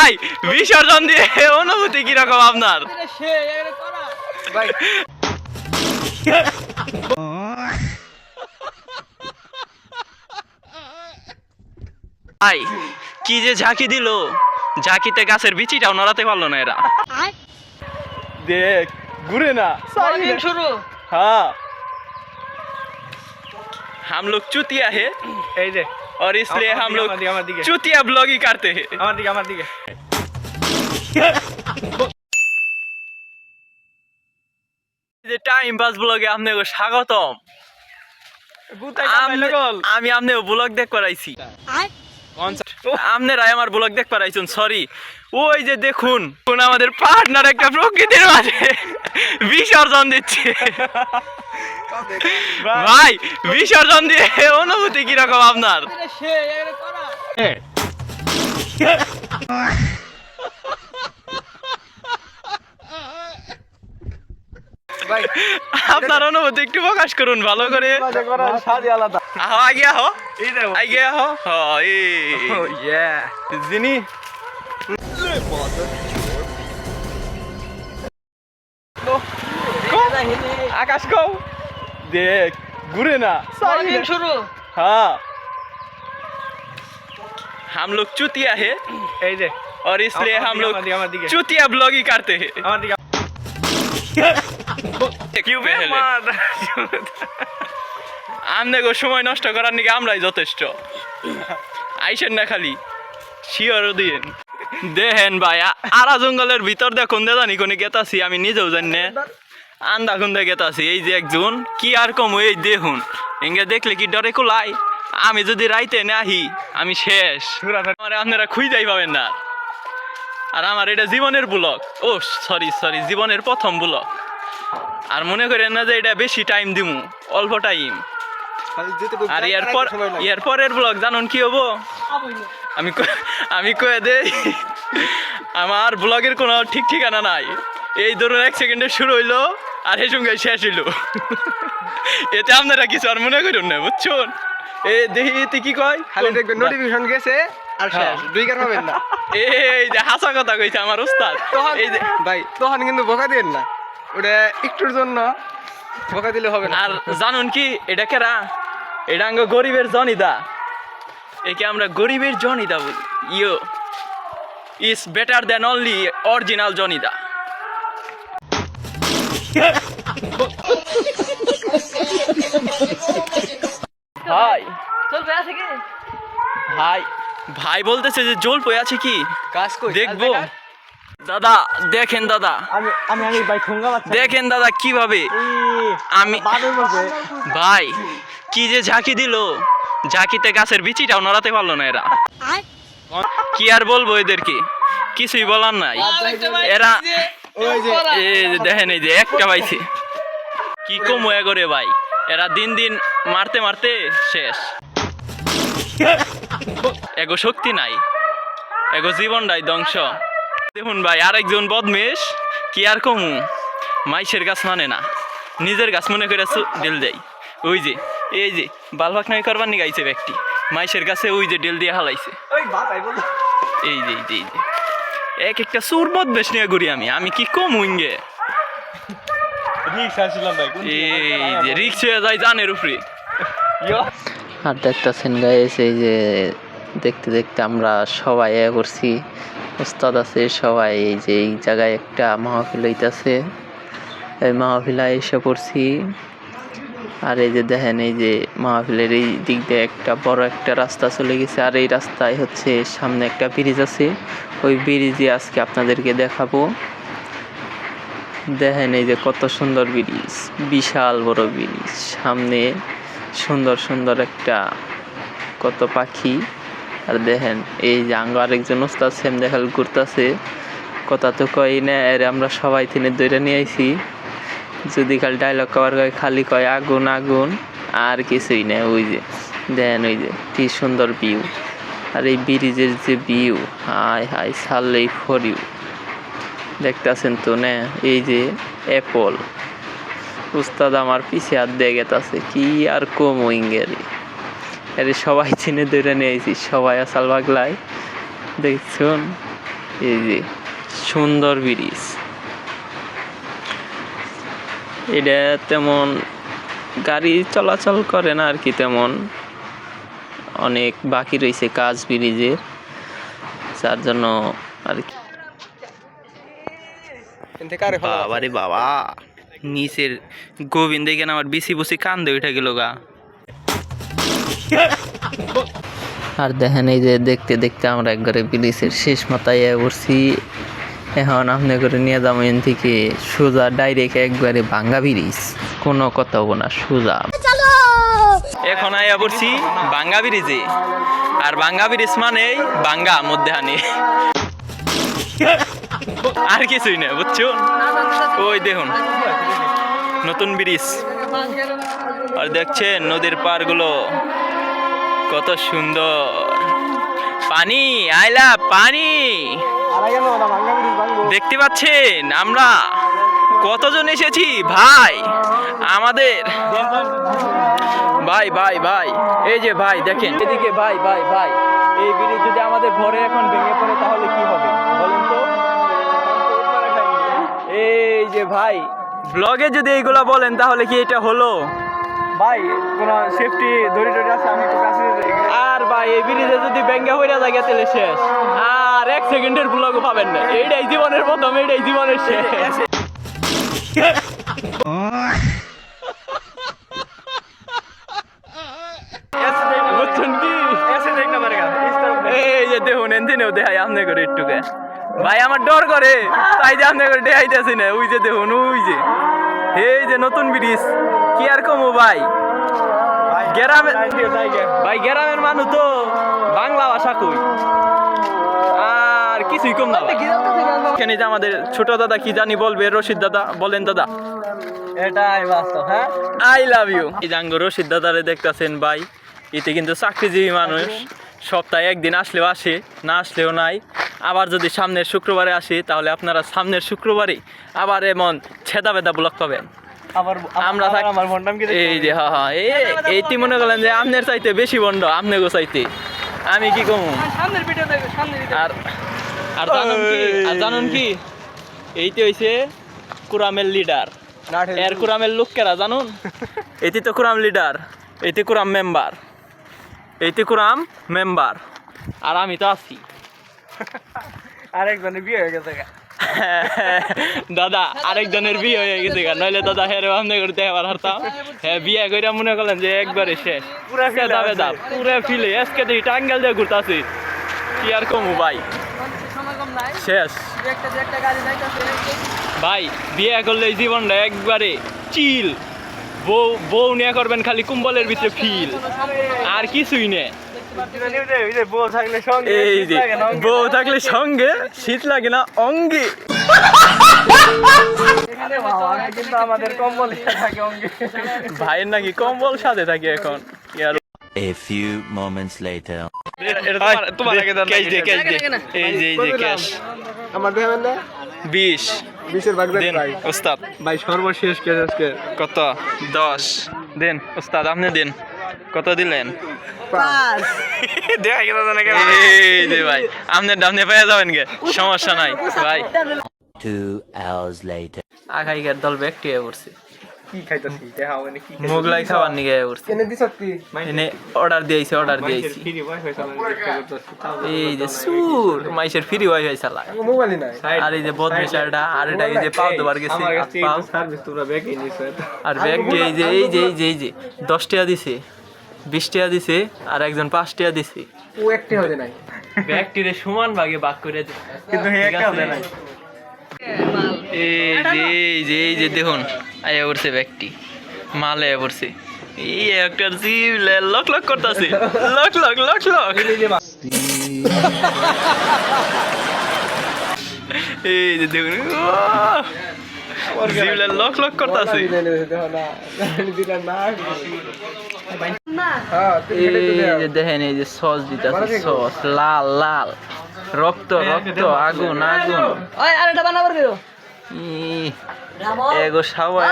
ভাই বিসর্জন দিয়ে অনুভূতি কিরকম আপনার? ভাই কি যে ঝাঁকি দিল, ঝাঁকিতে গাছের বিচিটাও নড়াতে পারলো না এরা। দেখ ঘুরে না शुरू हाँ हम लोग चुतिया है এই যে और इसलिए हम लोग আমার দিকে चुतिया ब्लॉगिंग करते हैं। আমার দিকে যে টাইম পাস ব্লগে আপনাকে স্বাগতম। আমি আপনাকে ব্লগ দেখ করাইছি, আপনারাই আমার ব্লগ দেখ করাইছেন। সরি, ওই যে দেখুন আমাদের পার্টনার একটা প্রকৃতির মাঝে বিসর্জন দিচ্ছে। ভাই বিসর্জন দিয়ে অনুভূতি কিরকম আপনার? আপনার অনুভূতি একটু প্রকাশ করুন ভালো করে। আহো আগে আহো আগে আহো জিনি আকাশ কও দেখ ঘুরে না शुरू हाँ हम लोग चुतिया है এই যে और इसलिए हम लोग আমার দিকে चुतिया ब्लॉगिंग करते हैं। আমার দিকে क्यों पहले আমনে গো সময় নষ্ট করার নিকে আমরাই যথেষ্ট। আইসেন না খালি শিওর দিন দেখেন ভাই আরা জঙ্গলের ভিতর দেখুন জানি কোনে গেতাছি আমি নিজেও জানি না আন্দা খুন্দা গেতাছি। এই যে একজন কি আর কম এই দেখুন এঙ্গে দেখলে কি ডরে কোলাই। আমি যদি রাইতে নাহি আমি শেষ, আমারে আপনারা খুঁজেই পাবেন না। আর আমার এটা জীবনের ব্লগ, ও সরি সরি জীবনের প্রথম ব্লগ। আর মনে করেন না যে এটা বেশি টাইম দিমু, অল্প টাইম। আর এর পরের ব্লগ জানুন কি হবো আমি কয়ে দেই, আমার ব্লগের কোনো ঠিক ঠিকানা নাই। এই ধরুন 1 সেকেন্ডে শুরু হইলো আর এই সঙ্গে শেষ হইলো। এতে আপনারা কিছু আর মনে করুন না বুঝছেন। এ দেখি এতে কি কয় খালি দেখবেন নোটিফিকেশন গেছে আর শেষ দুই কার হবেন না। এই যে হাসা কথা কইছে আমার উস্তাদ। এই যে ভাই তখন কিন্তু বকা দেন না, ওটা একটুর জন্য বকা দিলে হবে না। আর জানুন কি এটা কেরা, এটা আঙ্গ গরিবের জনিদা। একে আমরা গরিবের জনিদা বলি। You is better than only original জনিদা। ভাই ভাই ভাই বলতেছে যে জল পয়ে আছে কি কাজ কই দেখবো। দাদা দেখেন দাদা আমি আমি আমি ভাই ঠোঙ্গা বাচ্চা দেখেন দাদা কিভাবে আমি ভাই কি যে ঝাঁকি দিল, ঝাঁকিতে গাছের বিচিটাও নড়াতে পারলো না এরা। কি আর বলবো এদেরকে, কিছুই বলার নাই। এরা এই যে দেখেন এই যে একটা পাইছে কি কম করে ভাই। এরা দিন দিন মারতে মারতে শেষ, এগো শক্তি নাই, এগো জীবনটাই ধ্বংস। দেখুন ভাই আরেকজন বদমেশ, কি আর কমু, মাইসের গাছ মানে না, নিজের গাছ মনে করে ডেল দেয়। ওই যে এই যে বালবাক নাই করবার নি গাইছে ব্যক্তি মাইসের গাছে ওই যে ডেল দিয়ে হালাইছে। এই যে এই যে এই যে এক একটা সুর বদমেশ নিয়ে ঘুরি আমি কি কমু ইঙ্গে। এই যে রিক্স হয়ে যায় জানের উপরে। আর দেখতেছেন গাইস, এই যে দেখতে দেখতে আমরা সবাই করছি, উস্তাদ আছে সবাই। এই যে এই জায়গায় একটা মাহফিল হইতাছে, এই মাহফিলা এসে পড়ছি। আর এই যে দেখেন এই যে মাহফিলের এই দিক দিয়ে একটা বড় একটা রাস্তা চলে গেছে। আর এই রাস্তায় হচ্ছে সামনে একটা ব্রিজ আছে, ওই ব্রিজে আজকে আপনাদেরকে দেখাবো। দেখেন এই যে কত সুন্দর ব্রিজ, বিশাল বড় ব্রিজ, সামনে সুন্দর সুন্দর একটা কত পাখি। আর দেখেন এই যে আঙ্গ আরেকজন উস্তাদ সেম দেখাল ঘুরতেছে, কথা তো কই না। এর আমরা সবাই তিনে দইটা নিয়ে আইছি, যদি খালি ডায়লগ কভার কয় খালি কয় আগুন আগুন আর কিছুই না। ওই যে দেখেন ওই যে কি সুন্দর ভিউ। আর এই ব্রিজের যে ভিউ, হাই হাই সারলেই ফর ইউ। দেখতেছেন তো না, এই যে অ্যাপল উস্তাদ আমার পিছে হাত দিয়ে গেতাছে, কি আর কম উইঙ্গেরি। আরে সবাই চিনে দৌড়ে নিয়ে আইছি, সবাই আসাল বাগলায় দেখছুন। এই যে সুন্দর ব্রিজ, এটা তেমন গাড়ি চলাচল করে না আর কি, তেমন অনেক বাকি রয়েছে কাজ ব্রিজের, যার জন্য আর কি। বাবারে বাবা, নিচের গোবিন্দ কেন আমার বিসি বুসি কান্দে উঠে গেল গা। আর দেখেন এই যে দেখতে দেখতে আমরা একবারে ব্রিজের শেষ মাথায় উঠছি। এখন আপনি করে নিয়ে যাবো এন থেকে সোজা ডাইরেক্ট একবারে ভাঙ্গা ব্রিজ, কোনো কথা হবো না, সোজা। এখন আইয়া পড়ছি বাঙ্গা ব্রিজে, আর বাঙ্গা ব্রিজ মানেই বাঙ্গা মধ্যখানে, আর কিছুই না, বুঝছো? ওই দেখুন নতুন ব্রিজ, আর দেখছেন নদীর পাড়গুলো কত সুন্দর, পানি আইলা পানি দেখতে পাচ্ছেন। আমরা কতজন এসেছি ভাই, আমাদের ভাই ভাই ভাই, এই যে ভাই দেখেন এদিকে, ভাই ভাই ভাই, এই ব্রিজ যদি আমাদের ঘরে এখন ভেঙে পড়ে তাহলে কি হবে বলেন তো? এই যে ভাই ব্লগে যদি এইগুলা বলেন তাহলে কি এটা হলো ভাই? কোন সেফটি দড়ি টড়ি আছে? আমি একটু কাছে যাই। আর ভাই এই ব্রিজে যদি ভেঙে হইয়া যায় তাহলে শেষ, আর 1 সেকেন্ডের ব্লগও পাবেন না। এইটাই জীবনের প্রথম, এইটাই জীবনের শেষ। বুঝছেন কি? এই যে দেখুন এনদিনেও দেখাই আপনি করে একটুকে, ভাই আমার ডর করে, তাই যে আপনি করে দেখাইতেছি না। ওই যে দেখুন, ওই যে এই যে নতুন ব্রিজ, কি আর কমু ভাই, গ্রামের ভাই, গ্রামের মানুষ তো বাংলা ভাষা কই, আর কিছুই কম না ভাই। এখানে যে আমাদের ছোট দাদা কি জানি বলবে, রশিদ দাদা বলেন দাদা। এটাই বাস্তব। হ্যাঁ, আই লাভ ইউ। এই জাঙ্গ রশিদ দাদারে দেখতেছেন ভাই, এতে কিন্তু চাকরিজীবী মানুষ, সপ্তাহে একদিন আসলেও আসে, না আসলেও নাই। আবার যদি সামনের শুক্রবারে আসে তাহলে আপনারা সামনের শুক্রবারে আবার এমন ছেদা বেদা ব্লগ পাবেন। আবার আমরা আমার ভন্ডাম কি এই যে হ্যাঁ হ্যাঁ, এইটি মনে করলেন যে আমনের চাইতে বেশি বন্ড, আমনে গো চাইতে আমি কি কমু। সামনের ভিডিও দেখো, সামনের ভিডিও। আর আর জানুন কি এইটি হইছে কুরামের লিডার, এর কুরামের লোকেরা জানুন, এটি তো কুরাম লিডার, এটি কুরাম মেম্বার, এইটি কুরাম মেম্বার, আর আমি তো আছি। আরেকজনের বিয়ে হয়ে গেছে। দাদা আরেকজনের বিয়ে হয়ে গেছে, নইলে দাদা হেরে আমনে করতে আবার হারতাম। হ্যাঁ, বিয়ে করে মনে করলেন যে একবারে শেষ, পুরা ফিলে আজকে দেখি টাঙ্গাল দিয়ে ঘুরতাছি, কি আর কমু ভাই, শেষ ভাই। বিয়ে করলে এই জীবনটা একবারে চিল, বউ নিয়ে করবেন খালি কুম্বলের ভিতরে ফিল, আর কিছুই নেই। এই যে বউ থাকলে সঙ্গে শীত লাগে না অঙ্গে। কিন্তু আমাদের কম্বল থাকে অঙ্গে। ভাইয়ের নাকি কম্বল সাথে থাকে এখন। A few moments later. তোমার আগে দাও, ক্যাশ দে, ক্যাশ দে। এই যে ক্যাশ আমার দেবেন না 20 20-এর ভাগ দেন দেন ভাই। ওস্তাদ। ভাই সর্বশেষ ক্যাশ আজকে কত? 10 দেন ওস্তাদ, আপনি দেন। কত দিলেন? 5 দেখা গেল না কেন? এই যে ভাই আপনার দাম নিয়ে পেয়ে যাবেন গে, সমস্যা নাই ভাই। 2 hours later. আগাইকার দল ব্যক্তি হয়ে পড়ছে, কি খাইতাছি দেখা মানে কি মোগলাই খাবার নিয়ে গিয়ে পড়ছে। কেনে দিছত কি? এনে অর্ডার দিয়েছি। ফ্রি ওয়াই হইছে আমি দেখতে করতেছি। এই যে সুর মাইসের ফ্রি ওয়াই হয়ে চালায়, মোবাইলই নাই। আর এই যে বদমেশারটা, আর এটা এই যে পাও দেবার গেছে আমার কাছে পাও, সার্ভিস তোমরা ব্যাক এ নিছো। আর ব্যাগ এই যে 10 টাকা দিছে, 20 টাকা দিছে, আর একজন 5 টাকা দিছে। ও একটি হতে নাই, ব্যাগটিরে সমান ভাগে ভাগ করে দে, কিন্তু হে একটা হতে নাই। এই যে দেখুন আয়া পড়ছে ব্যাগটি, মাল আয়া পড়ছে। এই একটা জিভ লক লক করতেছে, লক এই যে দেখুন জিভলে লক করতেছে। এই যে দেখেন, এই যে সস দিতেছে, সস লাল লাল, রক্ত আগুন। এগো সাওয়া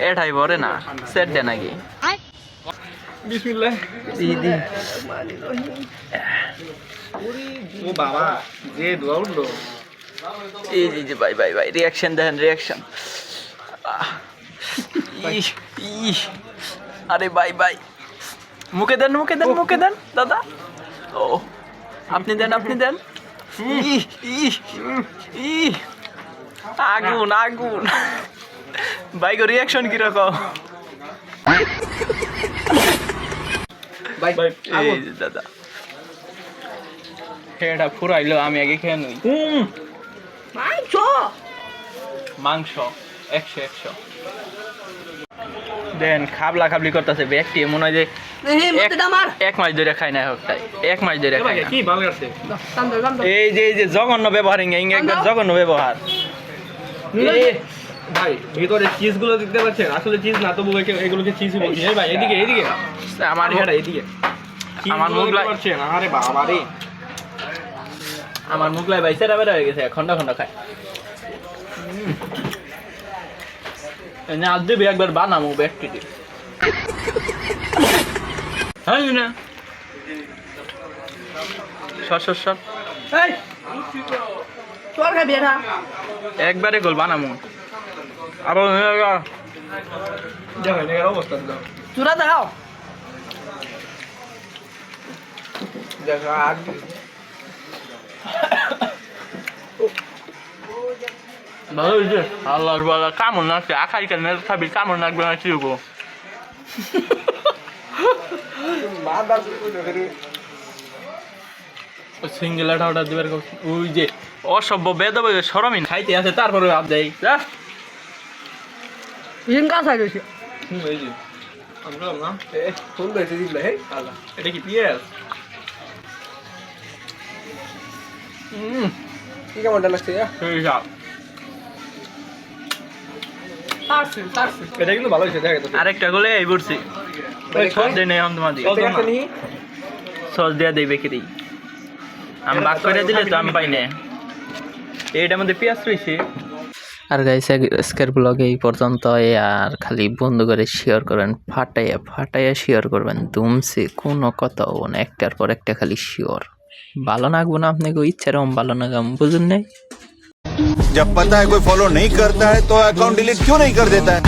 এটাই ভরে না, সেট দে নাকি? বিসমিল্লাহ। ও বাবা যে দোয়া উঠলো এই যে যে ভাই ভাই ভাই রিয়াকশন দেখেন রিয়াকশন আরে ভাই ভাই মুখে দেন মুখে দেন মুখে দেন দাদা ও আপনি দেন ইহ, ইহ, ইহ। আগুন আগুন ভাই গো রিয়াকশন কিরকম ভাই এই যে দাদা এটা ফুরাইলো আমি আগে খেয়ে নই মাংস 100 দেন খাবলা খাবলি করতেছে ব্যক্তি মনে হয় যে এক মাস ধরে খাই না হোকটাই 1 মাস ধরে খাই না কি ভালো লাগছে এই যে জঘন্য ব্যবহার ইঙ্গে একবার জঘন্য ব্যবহার ভাই ভিতরে চিজ গুলো দেখতে পাচ্ছেন আসলে চিজ না তবু এগুলোকে চিজই বলছি এই ভাই এদিকে এদিকে আমার এদিকে আমার মুখ লাই পাচ্ছেন আরে বাবা রে আমার মুখ লাই ভাই সেরা বেরা হয়ে গেছে খন্ডা খন্ডা খায় এনে আজ দেবে একবার বানামো ব্যক্তি হ্যাঁ না সর এই তোর খাবি এটা একবারে গোল বানামো আরো দেখেন এর অবস্থা দাও চূড়া দেখাও দেখা আগ ভালো হয়েছে আল্লাহর বলা কামড় নাকছে আখাই কেন খাবি কামড় নাকবে না কি গো মাদা করে সিঙ্গেল অর্ডার দিবার ওই যে অসভ্য বেদব সরমিন খাইতে আছে তারপরে হাত দেয় যা ইনকা সাইড হইছে এই যে আমরা না এ ফোন দিয়েছে দিলে হে আল্লাহ এটা কি পিএস কি কেমন লাগছে সেই সব তারছে এটা কিন্তু ভালো হয়েছে দেখে তো আরেকটা গলে এই বলছি ওই সস দেয় নেই তোমার দিয়ে সস দেয়া দেবে কি দিই আমি বাক করে দিলে তো আমি পাই না এইটার মধ্যে পেঁয়াজ রয়েছে আর গাইস আজকের ব্লগে এই পর্যন্ত আর খালি বন্ধ করে শেয়ার করবেন ফাটাইয়া শেয়ার করবেন দুমসে কোনো কথা হবো না একটার পর একটা খালি শিওর ভালো লাগবো না আপনাকে ইচ্ছা এরকম ভালো লাগাম বুঝুন নাই जब पता है कोई फॉलो नहीं करता है तो अकाउंट डिलीट क्यों नहीं कर देता है